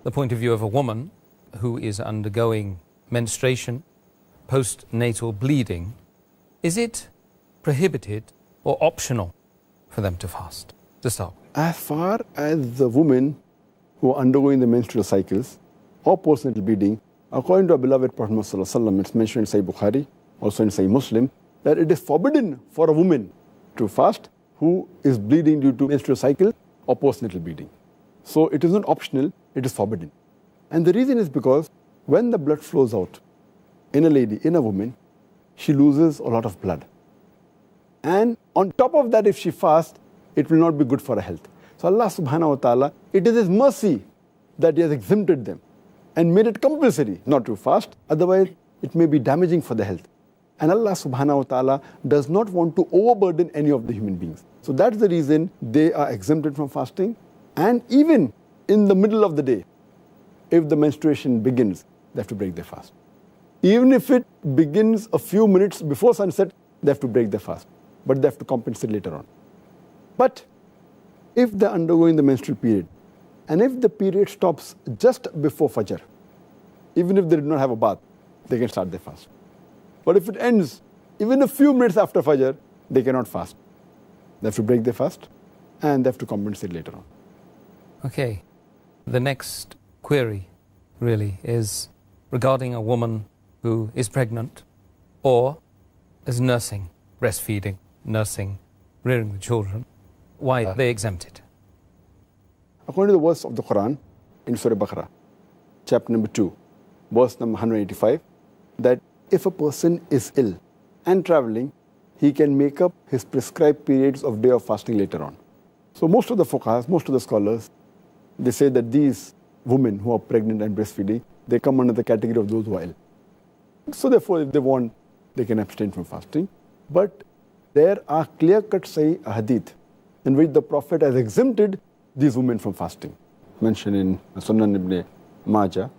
the point of view of a woman who is undergoing menstruation, postnatal bleeding, is it prohibited or optional for them to fast to start with? As far as the women who are undergoing the menstrual cycles or postnatal bleeding, according to our beloved Prophet Muhammad Sallallahu Alaihi Wasallam, it's mentioned in Sahih Bukhari, also in Sahih Muslim, that it is forbidden for a woman to fast who is bleeding due to menstrual cycle or postnatal bleeding. So it is not optional, it is forbidden. And the reason is because when the blood flows out in a lady, in a woman, she loses a lot of blood. And on top of that, if she fasts, it will not be good for her health. So Allah subhanahu wa ta'ala, it is His mercy that He has exempted them and made it compulsory not to fast, otherwise it may be damaging for the health. And Allah subhanahu wa ta'ala does not want to overburden any of the human beings. So that's the reason they are exempted from fasting. And even in the middle of the day, if the menstruation begins, they have to break their fast. Even if it begins a few minutes before sunset, they have to break their fast. But they have to compensate later on. But if they're undergoing the menstrual period, and if the period stops just before Fajr, even if they did not have a bath, they can start their fast. But if it ends even a few minutes after Fajr, they cannot fast. They have to break their fast and they have to compensate later on. Okay. The next query really is regarding a woman who is pregnant or is nursing, breastfeeding, nursing, rearing the children. Why are they exempted? According to the verse of the Quran in Surah Baqarah, chapter number 2, verse number 185, that if a person is ill and traveling, he can make up his prescribed periods of day of fasting later on. So most of the fuqahas, most of the scholars, they say that these women who are pregnant and breastfeeding, they come under the category of those who are ill. So therefore, if they want, they can abstain from fasting. But there are clear-cut Sahih hadith in which the Prophet has exempted these women from fasting. Mentioned in Sunan ibn Majah,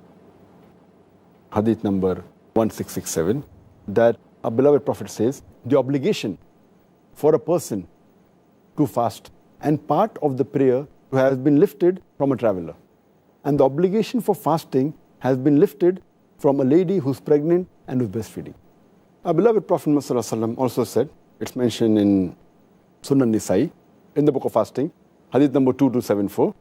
hadith number 1667, that our beloved Prophet says, the obligation for a person to fast and part of the prayer has been lifted from a traveler. And the obligation for fasting has been lifted from a lady who's pregnant and who's breastfeeding. Our beloved Prophet Muhammad also said, it's mentioned in Sunan Nisai, in the book of fasting, hadith number 2274,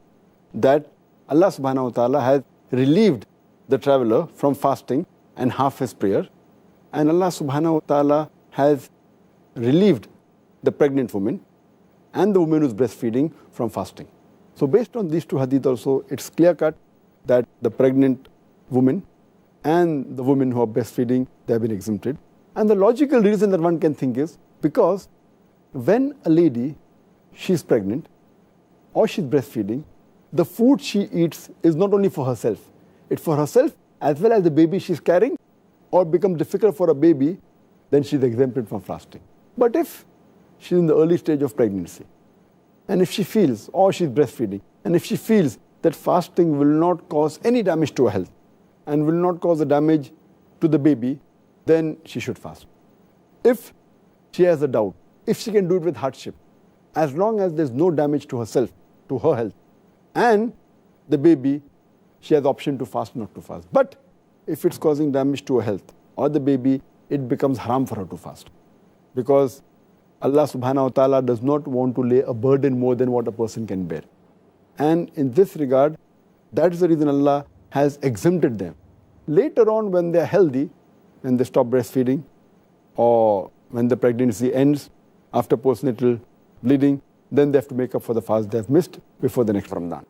that Allah subhanahu wa ta'ala has relieved the traveler from fasting and half his prayer, and Allah subhanahu wa ta'ala has relieved the pregnant woman and the woman who's breastfeeding from fasting. So based on these two hadith also, it's clear-cut that the pregnant woman and the women who are breastfeeding, they have been exempted. And the logical reason that one can think is because when a lady, she's pregnant or she's breastfeeding, the food she eats is not only for herself, it's for herself as well as the baby she's carrying, or becomes difficult for a baby, then she's exempted from fasting. But if she's in the early stage of pregnancy, and if she feels, or she's breastfeeding, and if she feels that fasting will not cause any damage to her health and will not cause a damage to the baby, then she should fast. If she has a doubt, if she can do it with hardship, as long as there's no damage to herself, to her health, and the baby, she has the option to fast, not to fast. But if it's causing damage to her health or the baby, it becomes haram for her to fast. Because Allah subhanahu wa ta'ala does not want to lay a burden more than what a person can bear. And in this regard, that is the reason Allah has exempted them. Later on, when they are healthy, when they stop breastfeeding, or when the pregnancy ends after postnatal bleeding, then they have to make up for the fast they have missed before the next Ramadan.